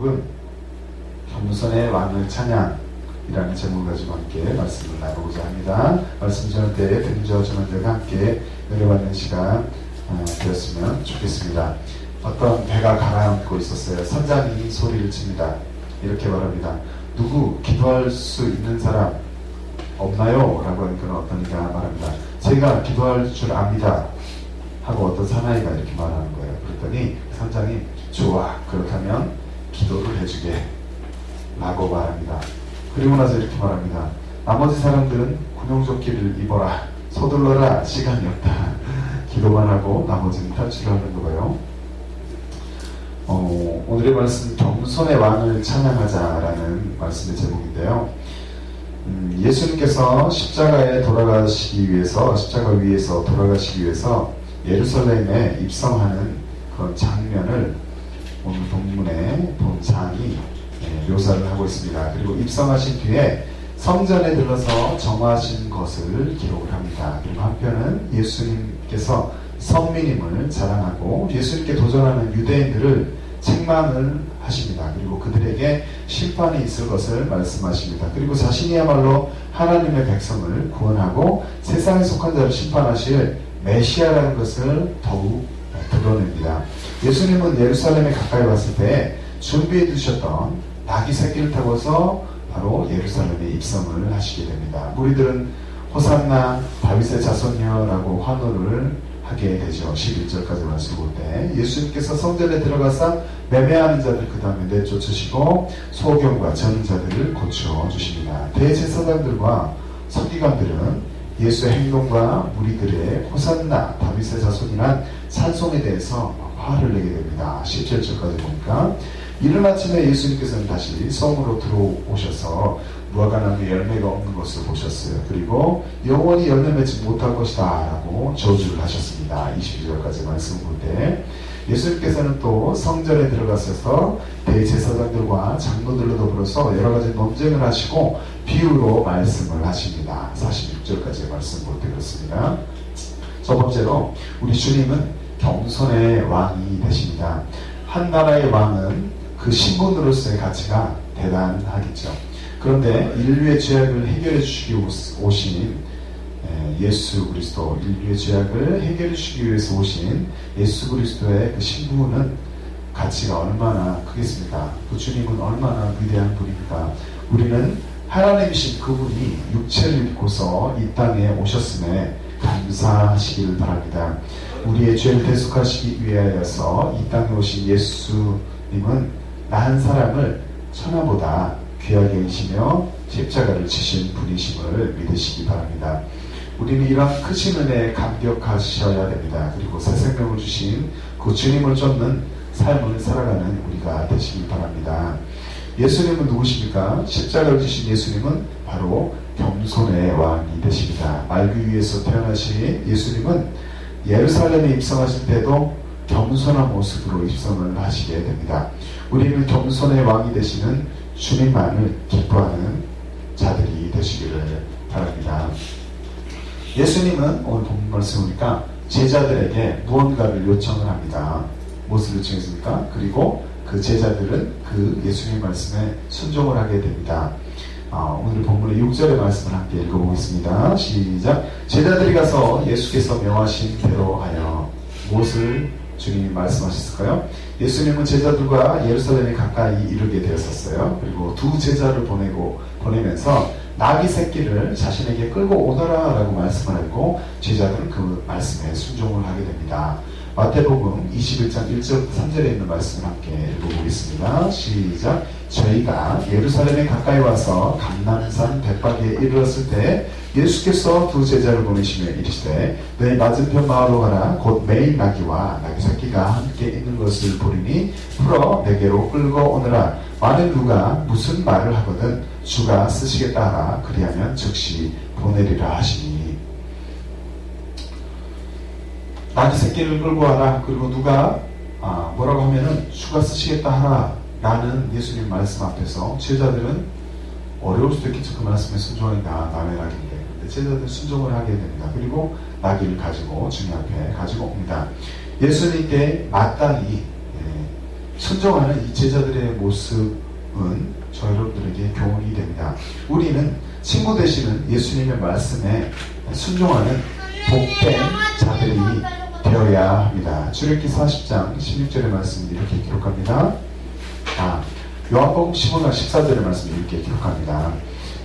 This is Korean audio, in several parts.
제목은 겸손의 왕을 찬양이라는 제목을 가지고 함께 말씀을 나누고자 합니다. 말씀 전할 때 등저 전원들과 함께 내려받는 시간 되었으면 좋겠습니다. 어떤 배가 가라앉고 있었어요. 선장이 소리를 칩니다. 이렇게 말합니다. 누구 기도할 수 있는 사람 없나요? 라고 하니까 어떤 이가 말합니다. 제가 기도할 줄 압니다. 하고 어떤 사나이가 이렇게 말하는 거예요. 그랬더니 선장이 좋아, 그렇다면 기도를 해주게 라고 말합니다. 그리고 나서 이렇게 말합니다. 나머지 사람들은 구명조끼를 입어라, 서둘러라, 시간이 없다. 기도만 하고 나머지는 탈출을 하는 거예요. 오늘의 말씀 겸손의 왕을 찬양하자라는 말씀의 제목인데요. 예수님께서 십자가 위에서 돌아가시기 위해서 예루살렘에 입성하는 그런 장면을 오늘 본문의 본장이 묘사를 하고 있습니다. 그리고 입성하신 뒤에 성전에 들러서 정하신 것을 기록을 합니다. 그리고 한편은 예수님께서 선민임을 자랑하고 예수님께 도전하는 유대인들을 책망을 하십니다. 그리고 그들에게 심판이 있을 것을 말씀하십니다. 그리고 자신이야말로 하나님의 백성을 구원하고 세상에 속한 자를 심판하실 메시아라는 것을 더욱 드러냅니다. 예수님은 예루살렘에 가까이 왔을 때 준비해 두셨던 나귀 새끼를 타고서 바로 예루살렘에 입성을 하시게 됩니다. 무리들은 호산나 다윗의 자손이여라고 환호를 하게 되죠. 11절까지 말씀 볼 때 예수님께서 성전에 들어가서 매매하는 자들 그 다음에 내쫓으시고 소경과 전자들을 고쳐 주십니다. 대제사장들과 서기관들은 예수의 행동과 무리들의 호산나 다윗의 자손이란 찬송에 대해서 화를 내게 됩니다. 17절까지 보니까 이른 아침에 예수님께서는 다시 성으로 들어오셔서 무화과나무 열매가 없는 것을 보셨어요. 그리고 영원히 열매 맺지 못할 것이다 라고 저주를 하셨습니다. 22절까지 말씀 볼 때 예수님께서는 또 성전에 들어가셔서 대제사장들과 장로들로 더불어서 여러 가지 논쟁을 하시고 비유로 말씀을 하십니다. 46절까지 말씀 볼 때 그렇습니다. 첫 번째로 우리 주님은 겸손의 왕이 되십니다. 한 나라의 왕은 그 신분으로서의 가치가 대단하겠죠. 그런데 인류의 죄악을 해결해 주시기 오신 예수 그리스도, 인류의 죄악을 해결해 주시기 위해서 오신 예수 그리스도의 그 신분은 가치가 얼마나 크겠습니까? 그 주님은 얼마나 위대한 분입니까? 우리는 하나님이신 그분이 육체를 입고서 이 땅에 오셨음에 감사하시기를 바랍니다. 우리의 죄를 대속하시기 위하여서 이 땅에 오신 예수님은 나 한 사람을 천하보다 귀하게 여기시며 십자가를 지신 분이심을 믿으시기 바랍니다. 우리는 이러한 크신 은혜에 감격하셔야 됩니다. 그리고 새 생명을 주신 그 주님을 쫓는 삶을 살아가는 우리가 되시기 바랍니다. 예수님은 누구십니까? 십자가를 지신 예수님은 바로 겸손의 왕이 되십니다. 말귀 위에서 태어나신 예수님은 예루살렘에 입성하실 때도 겸손한 모습으로 입성을 하시게 됩니다. 우리는 겸손의 왕이 되시는 주님만을 기뻐하는 자들이 되시기를 바랍니다. 예수님은 오늘 본문 말씀 보니까 제자들에게 무언가를 요청을 합니다. 무엇을 요청했습니까? 그리고 그 제자들은 그 예수님 말씀에 순종을 하게 됩니다. 오늘 본문의 6절의 말씀을 함께 읽어보겠습니다. 시작. 제자들이 가서 예수께서 명하신 대로 하여 무엇을 주님이 말씀하셨을까요? 예수님은 제자들과 예루살렘에 가까이 이르게 되었었어요. 그리고 두 제자를 보내면서 나귀 새끼를 자신에게 끌고 오너라 라고 말씀을 하고 제자들은 그 말씀에 순종을 하게 됩니다. 마태복음 21장 1절부터 3절에 있는 말씀을 함께 읽어보겠습니다. 시작. 저희가 예루살렘에 가까이 와서 감람산 bet박에 이르렀을 때 예수께서 두 제자를 보내시며 이르시되 너희 맞은편 마을로 가라. 곧 매일 나귀와 나귀 새끼가 함께 있는 것을 보리니 풀어 내게로 끌고 오너라. 많은 누가 무슨 말을 하거든 주가 쓰시겠다 하라. 그리하면 즉시 보내리라 하시니. 나귀 새끼를 끌고 와라. 그리고 누가 뭐라고 하면은 주가 쓰시겠다 하라 라는 예수님 말씀 앞에서 제자들은 어려울 수도 있겠죠. 그 말씀에 순종하니까 남의 나귀인데. 근데 제자들은 순종을 하게 됩니다. 그리고 나귀를 가지고 주님 앞에 가지고 옵니다. 예수님께 마땅히 순종하는 이 제자들의 모습은 저 여러분들에게 교훈이 됩니다. 우리는 친구 되시는 예수님의 말씀에 순종하는 복된 자들이 되어야 합니다. 출애굽기 40장 16절의 말씀을 이렇게 기록합니다. 요한복음 15장 14절의 말씀을 이렇게 기록합니다.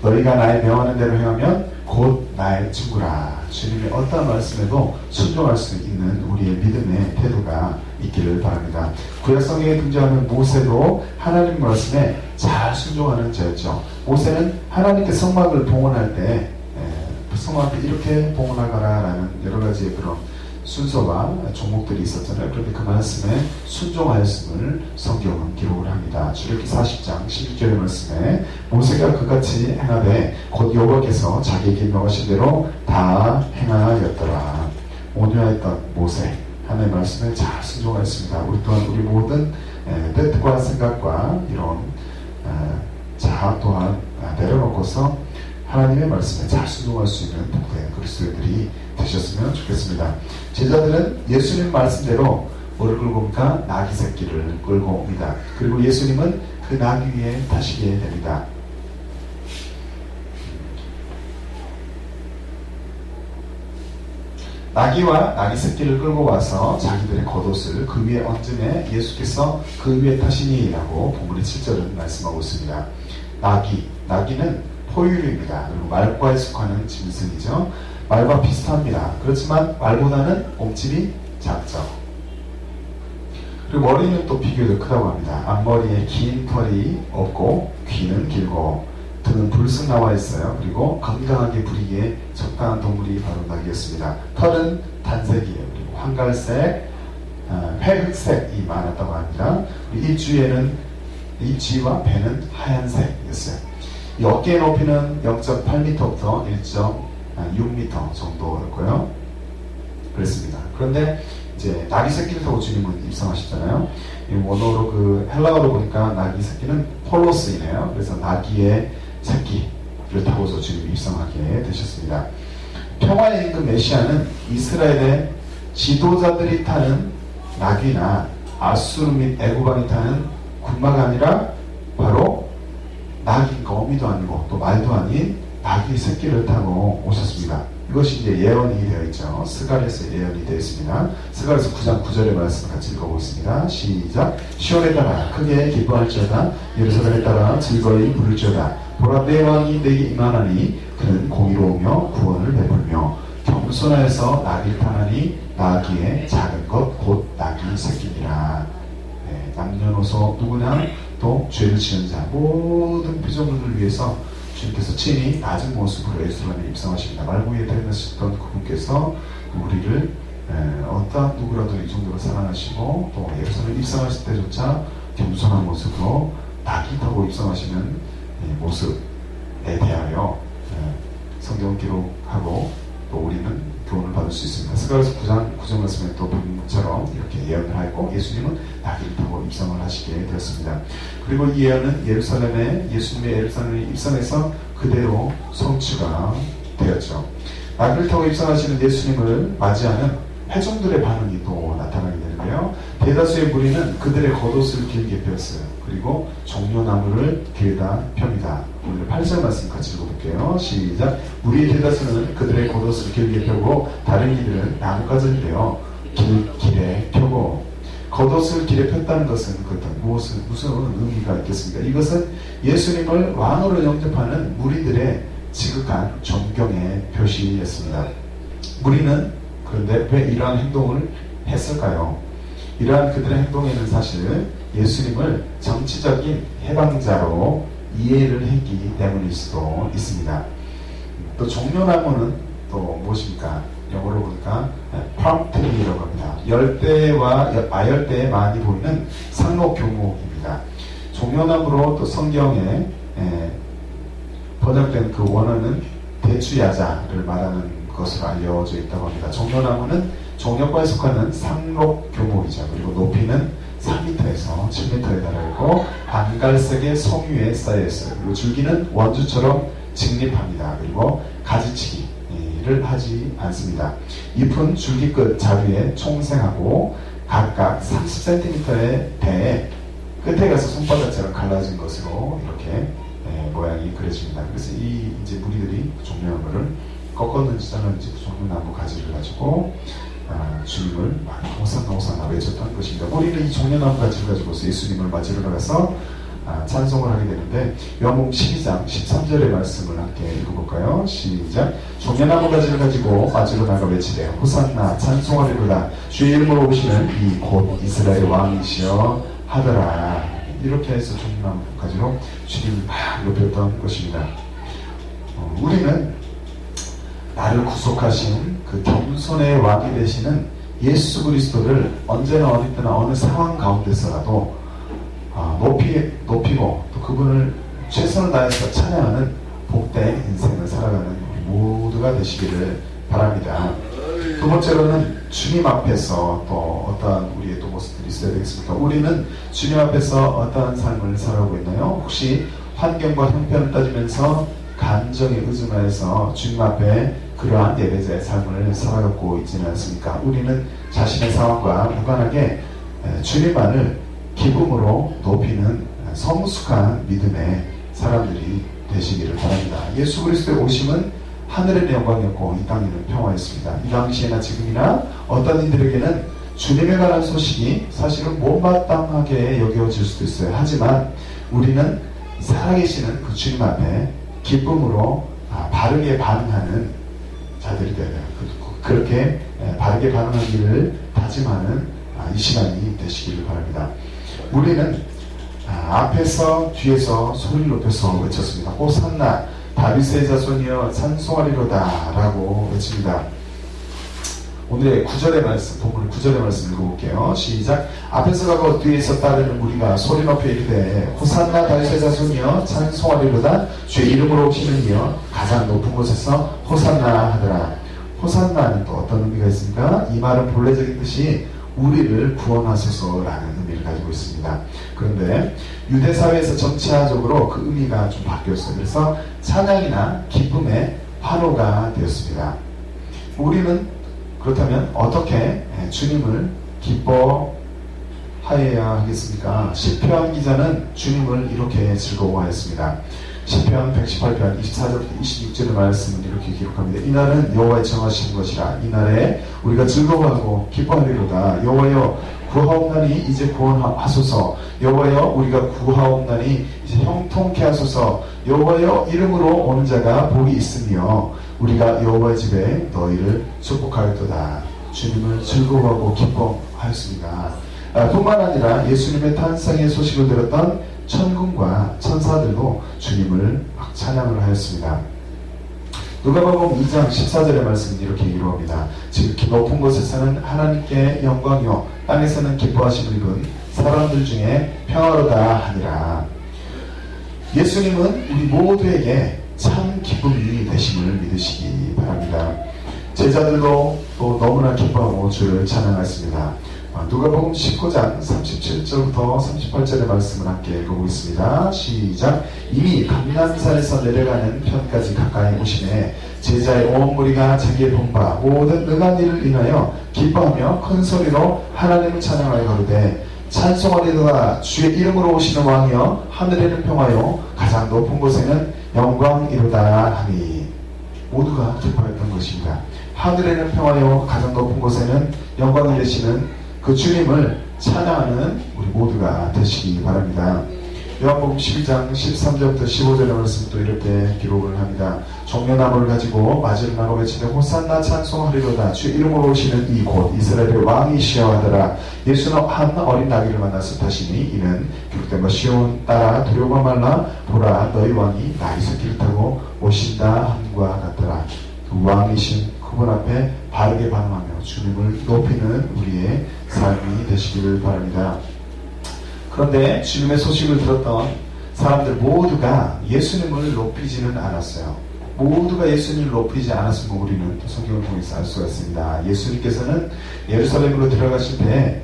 너희가 나의 명하는 대로 행하면 곧 나의 친구라. 주님의 어떠한 말씀에도 순종할 수 있는 우리의 믿음의 태도가 있기를 바랍니다. 구약성경에 등장하는 모세도 하나님 말씀에 잘 순종하는 자였죠. 모세는 하나님께 성막을 봉헌할 때 성막을 이렇게 봉헌하거라 라는 여러 가지의 그런 순서와 종목들이 있었잖아요. 그런데 그 말씀에 순종하였음을 성경은 기록을 합니다. 출애굽기 40장 16절의 말씀에 모세가 그같이 행하되 곧 여호와께서 자기에게 명하신 대로 다 행하였더라. 온유하였던 모세 하나님의 말씀에 잘 순종하였습니다. 우리 또한 우리 모든 뜻과 생각과 이런 자아 또한 내려놓고서 하나님의 말씀에 잘 순종할 수 있는 복된 그리스도인들이 되셨으면 좋겠습니다. 제자들은 예수님 말씀대로 뭐를 끌고 옵니까? 나귀 새끼를 끌고 옵니다. 그리고 예수님은 그 나귀 위에 타시게 됩니다. 나귀와 나귀 새끼를 끌고 와서 자기들의 겉옷을 그 위에 얹음에 예수께서 그 위에 타시니라고 본문의 7절은 말씀하고 있습니다. 나귀는 포유류입니다. 그리고 말과에 속하는 짐승이죠. 말과 비슷합니다. 그렇지만 말보다는 몸집이 작죠. 그리고 머리는 또 비교적 크다고 합니다. 앞머리에 긴 털이 없고 귀는 길고 등은 불쑥 나와 있어요. 그리고 건강하게 부리기에 적당한 동물이 바로 나귀였습니다. 털은 단색이에요. 그리고 황갈색, 회흑색이 많았다고 합니다. 이 쥐와 배는 하얀색이었어요. 이 어깨 높이는 0.8m부터 1.6m 정도였고요. 그랬습니다. 그런데 이제 나귀 새끼를 타고 주님은 입성하셨잖아요. 원어로 그 헬라어로 보니까 나귀 새끼는 폴로스이네요. 그래서 나귀의 새끼를 타고서 주님이 입성하게 되셨습니다. 평화의 임금 메시아는 이스라엘의 지도자들이 타는 나귀나 아수르 및 애고방이 타는 군마가 아니라 바로 나귀가 어미도 아니고 또 말도 아닌 나귀 새끼를 타고 오셨습니다. 이것이 이제 예언이 되어 있죠. 스가랴서 예언이 되어 있습니다. 스가랴서 9장 9절의 말씀을 같이 읽어보겠습니다. 시작. 시온에 따라 크게 기뻐할지어다. 예루살렘에 따라 즐거이 부를지어다. 보라 내 왕이 내게 임하나니 그는 공의로우며 구원을 베풀며 겸손하여서 나귀를 타나니 나귀의 작은 것 곧 나귀 새끼니라. 남녀노소 누구나 또 죄를 지은 자 모든 피조물을 위해서 주님께서 친히 낮은 모습으로 예루살렘에 입성하십니다. 말구에 태어나셨던 그분께서 우리를 어떤 누구라도 이 정도로 사랑하시고 또 예루살렘에 입성하실 때조차 겸손한 모습으로 나귀 타고 입성하시는 모습에 대하여 성경 기록하고 또 우리는 교훈을 받을 수 있습니다. 스가랴서 9장 말씀에 또 본문처럼 이렇게 예언을 하고 예수님은 나귀를 타고 입성을 하시게 되었습니다. 그리고 이 예언은 예수님의 예루살렘에 입성해서 그대로 성취가 되었죠. 나귀를 타고 입성하시는 예수님을 맞이하는 회중들의 반응이 또 나타나게 되는데요. 대다수의 무리는 그들의 겉옷을 길게 펴었어요. 그리고 종려나무를 길다 펴니다. 오늘 8절 말씀 같이 읽어볼게요. 시작. 무리의 대다수는 그들의 겉옷을 길게 펴고 다른 이들은 나뭇가지를 베어 길에 펴고. 겉옷을 길에 폈다는 것은 무슨 의미가 있겠습니까? 이것은 예수님을 왕으로 영접하는 무리들의 지극한 존경의 표시였습니다. 무리는 그런데 왜 이러한 행동을 했을까요? 이러한 그들의 행동에는 사실 예수님을 정치적인 해방자로 이해를 했기 때문일 수도 있습니다. 또 종려나무는 또 무엇입니까? 영어로 보니까 팜트리라고 합니다. 열대와 아열대에 많이 보이는 상록교목입니다. 종려나무로 또 성경에 번역된 그 원어는 대추야자를 말하는 것으로 알려져 있다고 합니다. 종려나무는 종려과에 속하는 상록교목이죠. 그리고 높이는 3m에서 7m에 달하고 반갈색의 섬유에 쌓여 있어요. 그리고 줄기는 원주처럼 직립합니다. 그리고 가지치기를 하지 않습니다. 잎은 줄기 끝 자루에 총생하고 각각 30cm의 배에 끝에 가서 손바닥처럼 갈라진 것으로 이렇게 모양이 그려집니다. 그래서 이 이제 무리들이 종려나무를 꺾었는지 잘랐는지 종려나무 가지를 가지고 주님을 막 호산나 외쳤던 것입니다. 우리는 이 종려나무 가지를 가지고서 예수님을 맞으러 나가서 찬송을 하게 되는데, 요한복음 12장 13절의 말씀을 함께 읽어볼까요? 시작. 종려나무 가지를 가지고 맞으러 나가 외치되 호산나 찬송하리로다 주의 이름으로 오시는 이 곧 이스라엘 왕이시여 하더라. 이렇게 해서 종려나무 가지로 주님을 막 높였던 것입니다. 우리는 나를 구속하신 그 겸손의 왕이 되시는 예수 그리스도를 언제나 어디 때나 어느 상황 가운데서라도 높이고 또 그분을 최선을 다해서 찬양하는 복된 인생을 살아가는 우리 모두가 되시기를 바랍니다. 두 번째로는 주님 앞에서 또 어떠한 우리의 또 모습들이 있어야 되겠습니까? 우리는 주님 앞에서 어떠한 삶을 살아가고 있나요? 혹시 환경과 형편을 따지면서 감정에 의존하여서 주님 앞에 그러한 예배자의 삶을 살아가고 있지는 않습니까? 우리는 자신의 상황과 무관하게 주님만을 기쁨으로 높이는 성숙한 믿음의 사람들이 되시기를 바랍니다. 예수 그리스도의 오심은 하늘의 영광이었고 이 땅에는 평화였습니다. 이 당시에나 지금이나 어떤 이들에게는 주님에 관한 소식이 사실은 못마땅하게 여겨질 수도 있어요. 하지만 우리는 살아계시는 그 주님 앞에 기쁨으로 바르게 반응하는 자들이 되어야 돼요. 그렇게 바르게 반응하기를 다짐하는 이 시간이 되시기를 바랍니다. 우리는 앞에서 뒤에서 소리를 높여서 외쳤습니다. 호산나 다윗의 자손이여 찬송하리로다 라고 외칩니다. 오늘의 9절의 말씀, 본문 9절의 말씀 읽어볼게요. 시작. 앞에서 가고 뒤에서 따르는 무리가 소리 높여 이르되 호산나 다윗의 자손이여 찬송하리로다 주의 이름으로 오시는 이여 가장 높은 곳에서 호산나 하더라. 호산나는 또 어떤 의미가 있습니까? 이 말은 본래적인 뜻이 우리를 구원하소서라는 의미를 가지고 있습니다. 그런데 유대 사회에서 점차적으로 그 의미가 좀 바뀌었어요. 그래서 찬양이나 기쁨의 환호가 되었습니다. 우리는 그렇다면 어떻게 주님을 기뻐하여야 하겠습니까? 시편 기자는 주님을 이렇게 즐거워하였습니다. 시편 118편 24절부터 26절의 말씀은 이렇게 기록합니다. 이날은 여호와의 정하신 것이라. 이날에 우리가 즐거워하고 기뻐하리로다. 여호와여 구하옵나니 이제 구원하소서. 여호와여 우리가 구하옵나니 이제 형통케 하소서. 여호와여 이름으로 오는 자가 복이 있으며 우리가 여호와의 집에 너희를 축복하였도다. 주님을 즐거워하고 기뻐하였습니다. 뿐만 아니라 예수님의 탄생의 소식을 들었던 천군과 천사들도 주님을 막 찬양을 하였습니다. 누가복음 2장 14절의 말씀은 이렇게 이루어집니다. 즉 높은 곳에서는 하나님께 영광이요 땅에서는 기뻐하심을 입은 사람들 중에 평화로다 하니라. 예수님은 우리 모두에게 참 기쁨이 되심을 믿으시기 바랍니다. 제자들도 또 너무나 기뻐하고 주를 찬양했습니다. 누가복음 19장 37절부터 38절의 말씀을 함께 읽어보겠습니다. 시작. 이미 감난산에서 내려가는 편까지 가까이 오시매 제자의 온 무리가 자기의 본바 모든 능한 일을 인하여 기뻐하며 큰 소리로 하나님을 찬양하여 가로되 찬송하리로다 주의 이름으로 오시는 왕이여 하늘에는 평화요 가장 높은 곳에는 영광이로다 하니. 모두가 기뻐했던 것입니다. 하늘에는 평화요 가장 높은 곳에는 영광이 되시는 그 주님을 찬양하는 우리 모두가 되시기 바랍니다. 요한복음 12장 13절부터 15절의 말씀 또 이렇게 기록을 합니다. 종려나무를 가지고 맞으러 나가 외치되 호산나 찬송하리로다 주의 이름으로 오시는 이 곧 이스라엘의 왕이시여 하더라. 예수는 한 어린 나귀를 만나서 타시니 이는 기록된 것이요 따라 두려워 말라 보라 너희 왕이 나귀 새끼를 타고 오신다 함과 같더라. 그 왕이신 그분 앞에 바르게 반응하며 주님을 높이는 우리의 삶이 되시기를 바랍니다. 그런데 주님의 소식을 들었던 사람들 모두가 예수님을 높이지는 않았어요. 모두가 예수님을 높이지 않았음을 우리는 성경을 통해서 알 수가 있습니다. 예수님께서는 예루살렘으로 들어가실 때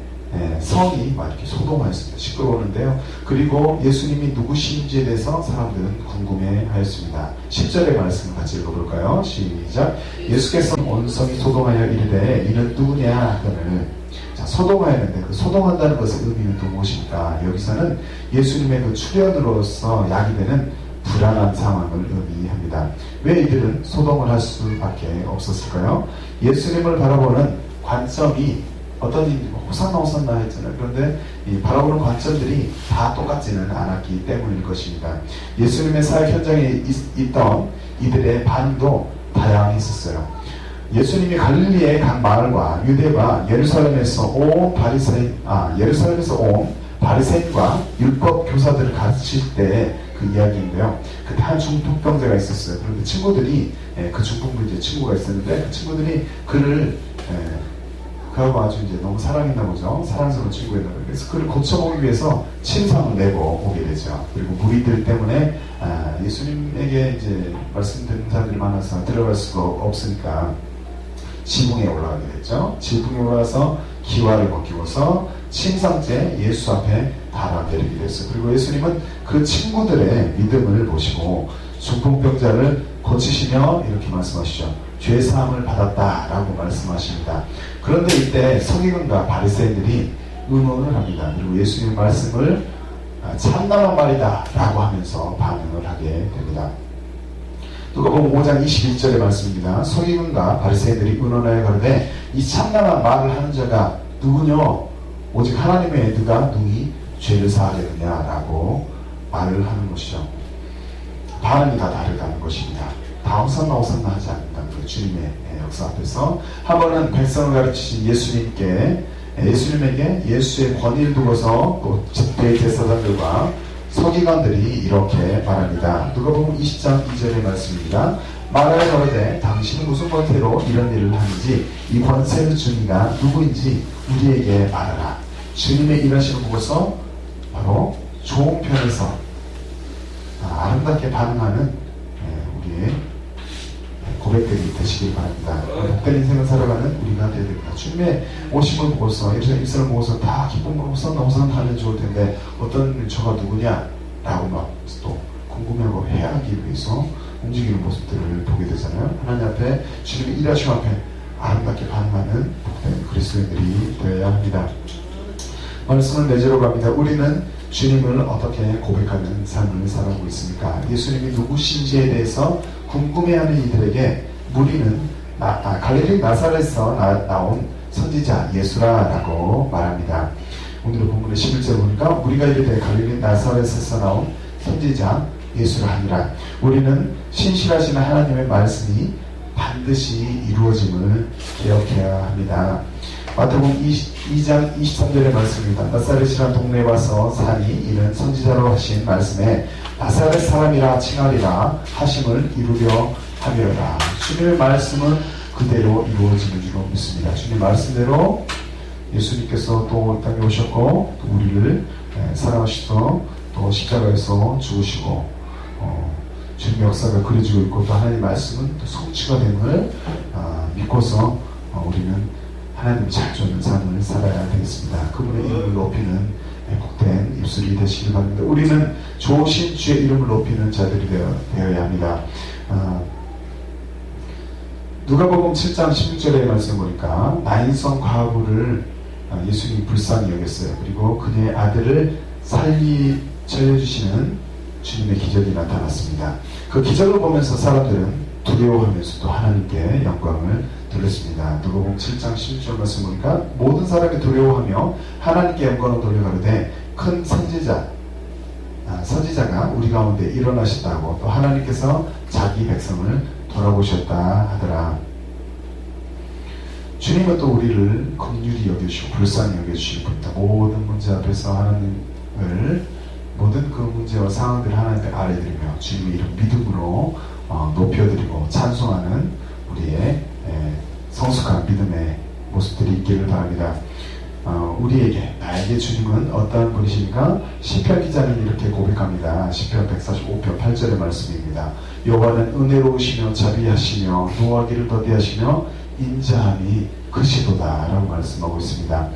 성이 막 이렇게 소동하였습니다. 시끄러웠는데요. 그리고 예수님이 누구신지에 대해서 사람들은 궁금해하였습니다. 10절의 말씀을 같이 읽어볼까요? 시작. 예수께서 온 성이 소동하여 이르되 이는 누구냐 하거늘 자, 소동하였는데 그 소동한다는 것의 의미는 또 무엇입니까? 여기서는 예수님의 그 출현으로서 야기되는 불안한 상황을 의미합니다. 왜 이들은 소동을 할 수밖에 없었을까요? 예수님을 바라보는 관점이 어떤 호산나 호산나 했잖아요. 그런데 이 바라보는 관점들이 다 똑같지는 않았기 때문일 것입니다. 예수님의 사역 현장에 있던 이들의 반응도 다양했었어요. 예수님이 갈릴리의 각 마을과 유대와 예루살렘에서 온 바리새인과 율법 교사들을 가르칠 때 그 이야기인데요. 그때 한 중풍병자가 있었어요. 그런데 친구들이 그 중풍병자 친구가 있었는데 그 친구들이 그하고 아주 이제 너무 사랑했나 보죠. 사랑스러운 친구였나 봐요. 그래서 그를 고쳐보기 위해서 침상을 내고 오게 되죠. 그리고 무리들 때문에 예수님에게 이제 말씀 듣는 사람들이 많아서 들어갈 수가 없으니까 지붕에 올라가게 됐죠. 지붕에 올라가서 기와를 벗기고서 침상째 예수 앞에 달아내리게 됐어요. 그리고 예수님은 그 친구들의 믿음을 보시고 중풍병자를 고치시며 이렇게 말씀하시죠. 죄 사함을 받았다라고 말씀하십니다. 그런데 이때 서기관과 바리새인들이 의논을 합니다. 그리고 예수님의 말씀을 참담한 말이다 라고 하면서 반응을 하게 됩니다. 누가복음 5장 21절의 말씀입니다. 서기관과 바리새인들이 의논하여 가로되 이 참담한 말을 하는 자가 누구뇨? 오직 하나님의 누가 누이 죄를 사하려느냐라고 말을 하는 것이죠. 반응이 다 다르다는 것입니다. 다 호산나 하지 않는다는 거예요. 주님의 역사 앞에서 한 번은 백성을 가르치신 예수님에게 예수의 권위를 두고서 또 대제사장들과 서기관들이 이렇게 말합니다. 누가복음 20장 2절의 말씀입니다. 말하여 가로되 당신은 무슨 권세로 이런 일을 하는지 이 권세를 주니가 누구인지 우리에게 말하라. 주님의 일하심을 보고서 바로 좋은 편에서 아름답게 반응하는 우리의 고백들이 되시길 바랍니다. 복된 인생을 살아가는 우리가 되어야 됩니다. 주님의 오심을 보고서 예루살렘 입성을 보고서 다 기쁨으로 호산나 하면 좋을 텐데 어떤 저가 누구냐 라고 막 또 궁금해하고 해하기 위해서 움직이는 모습들을 보게 되잖아요. 하나님 앞에 주님의 일하심 앞에 아름답게 반응하는 복된 그리스도인들이 되어야 합니다. 말씀을 내재로 갑니다. 우리는 주님을 어떻게 고백하는 삶을 살아가고 있습니까? 예수님이 누구신지에 대해서 궁금해하는 이들에게 무리는 갈릴리 나사렛에서 나온 선지자 예수라라고 말합니다. 오늘의 본문의 11절 보니까 우리가 이르되 갈릴리 나사렛에서 나온 선지자 예수라 하니라. 우리는 신실하신 하나님의 말씀이 반드시 이루어짐을 기억해야 합니다. 마태복음 2장 23절의 말씀입니다. 나사렛이라는 동네에 와서 사니 이는 선지자로 하신 말씀에 나사렛 사람이라 칭하리라 하심을 이루려 함이로라. 주님의 말씀은 그대로 이루어지는 줄로 믿습니다. 주님 말씀대로 예수님께서 또 땅에 오셨고 또 우리를 사랑하시고 또 십자가에서 죽으시고 주님의 역사가 그려지고 있고 또 하나님의 말씀은 또 성취가 됨을 믿고서 우리는 하나님 잘 쫓는 삶을 살아야 되겠습니다. 그분의 이름을 높이는 복된 입술이 되시길 바랍니다. 우리는 좋으신 주의 이름을 높이는 자들이 되어야 합니다. 누가복음 7장 16절의 말씀 보니까 나인성 과부를 예수님이 불쌍히 여겼어요. 그리고 그녀의 아들을 살려주시는 주님의 기적이 나타났습니다. 그 기적을 보면서 사람들은 두려워하면서도 하나님께 영광을 돌렸습니다. 누가복음 7장 16절 말씀 보니까 모든 사람이 두려워하며 하나님께 영광을 돌려가로되 큰 선지자가 우리 가운데 일어나셨다고 또 하나님께서 자기 백성을 돌아보셨다 하더라. 주님은 또 우리를 긍휼히 여겨주시고 불쌍히 여겨주실 분이다. 모든 문제 앞에서 하나님을 모든 그 문제와 상황들을 하나님께 아뢰드리며 주님의 이름 믿음으로 높여드리고 찬송하는 우리의 성숙한 믿음의 모습들이 있기를 바랍니다. 나에게 주님은 어떠한 분이십니까? 시편 기자는 이렇게 고백합니다. 시편 145편 8절의 말씀입니다. 여호와는 은혜로우시며 자비하시며 노하기를 더디하시며 인자함이 크시도다 라고 말씀하고 있습니다.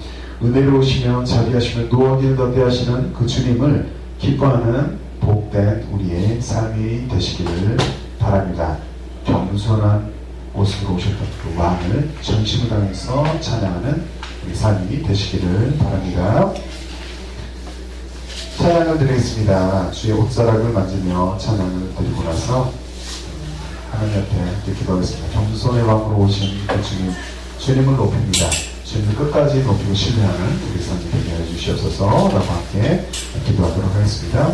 은혜로우시며 자비하시며 노하기를 더디하시는 그 주님을 기뻐하는 복된 우리의 삶이 되시기를 바랍니다. 겸손한 모습으로 오셨던 그 왕을 전심을 다해서 찬양하는 우리 삶이 되시기를 바랍니다. 찬양을 드리겠습니다. 주의 옷자락을 만지며 찬양을 드리고 나서 하나님 앞에 기도하겠습니다. 겸손의 왕으로 오신 그 주님을 높입니다. 주님을 끝까지 높이고 신뢰하는 우리 삶이 되게 해주시옵소서 라고 함께 기도하도록 하겠습니다.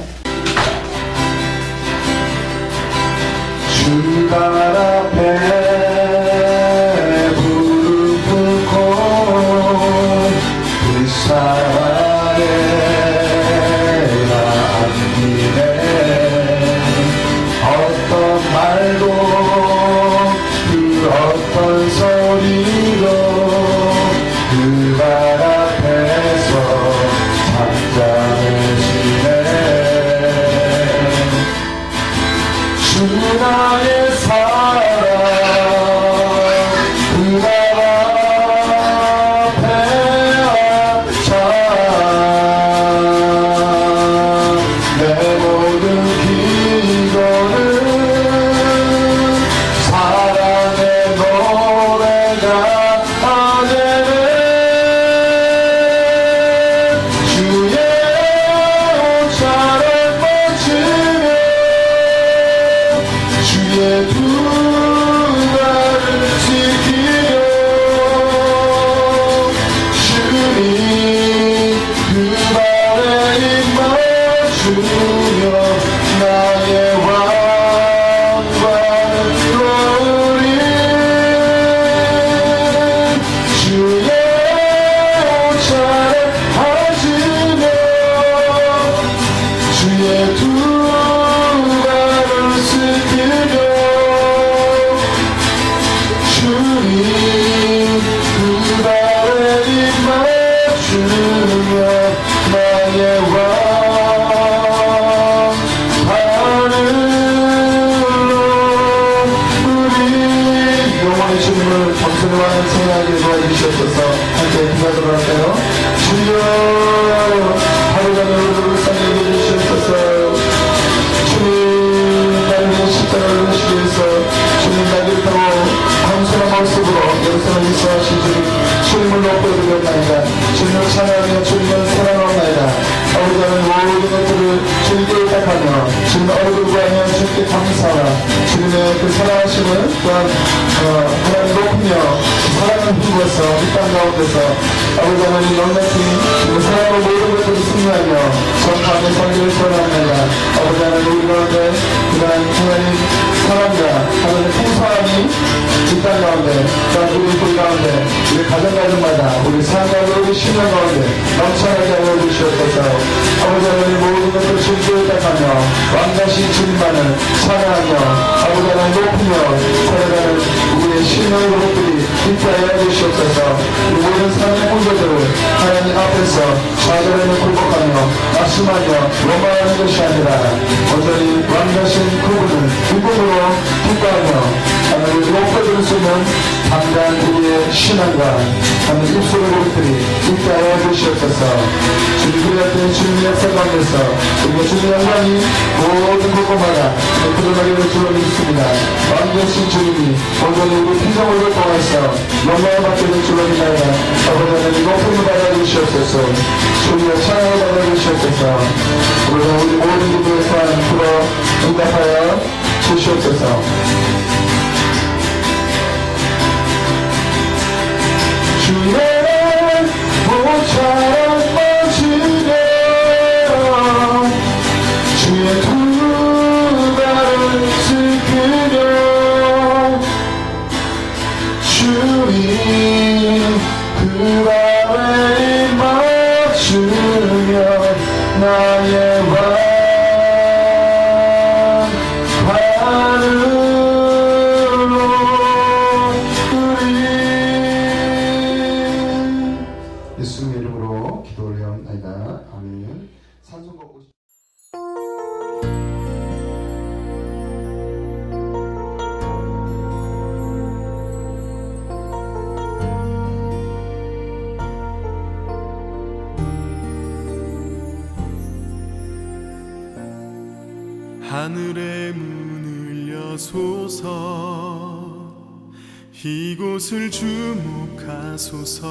주발 앞에 무릎 꿇고 불쌍하게 남기네. 어떤 말도 그 어떤 소리도 그 발 앞에서 잠잠해지네. 주 나의 사랑 그 발 앞에 앉아 내 모든 기도는 사랑의 노래가 아내네. 주의 옷자락 만지며 주의 두 발을 지키며 주님 그 발에 입 맞추며 나의 왕관을 놓으리. 주의 옷자락 가지며 주의 두 발을 쓰기며 주님 그 발에 입 맞추며 나의 왕관으로 우리 영원의 주님을 겸손히 완성하게 도와주시옵소서. 함께 기도하도록 할까요? 주여 하루가 우리를 살게 해주시옵소서. 주님 나를 위해 십자가를 지시기 위해서 주님 나를 타고 겸손한 모습으로 여기서 있어하신 주님 주님을 높여드렸나이다. 주님을 찬양하며 주님을 사랑하옵나이다. 아버지 하나님 모든 것들을 주님께 의탁하며 주님의 얼굴을 구하며 주님께 감사하라. 주님의 그 사랑하심을 또한 하나님 높이며 사랑을 힘입어서 이 땅 가운데서 아버지 하나님 넉넉히 주님의 사랑으로 모든 것들을 승리하며 전파하며 성기를 소원합니다. 아버지 하나님 우리 가운데 그러한 하나님 사랑과 하나님 풍성함이 이 땅 가운데 또한 우리 그 가운데 우리 가정 가정마다 우리 삶과 우리 신앙 가운데 넘쳐나게 하여 주시옵소서. 아버지 하나님 모든 것을 주님께 의탁하며 왕가신 주님만을 찬양하며 아버지 하나님 높이며 살아가는 우리의 신앙의 것들이 있게 하여 주시옵소서. 이 모든 삶의 문제들을 하나님 앞에서 좌절하며 굴복하며 낙심하며 원망하는 것이 아니라 온전히 왕가신 그분을 기쁨으로 기뻐하며 하나님 높여줄 수 있는 담대한 우리의 신앙과 하나님 입술의 고백들이 있게 하여 주시옵소서. 주님 그리할 때 주님의 역사 가운데서 그리고 주님의 영광이 모든 곳곳마다 드러나기를 주로 믿습니다. 왕되신 주님이 온전히 우리 피조물을 통해서 영광을 받게 될 줄로 믿나이다. 아버지 하나님 높임을 받아주시옵소서. 주님의 찬양을 받아주시옵소서. 우리가 우리 모든 기도에 또한 들어 응답하여 주시옵소서. 주의 옷자락 만지며 주의 두 발을 지키며 주님 그 발에 입 맞추며 나의 왕관으로 예수님의 이름으로 기도를 하옵나이다. 아멘. 찬송 걷고 하늘의 문을 여소서 이곳을 주목하소서.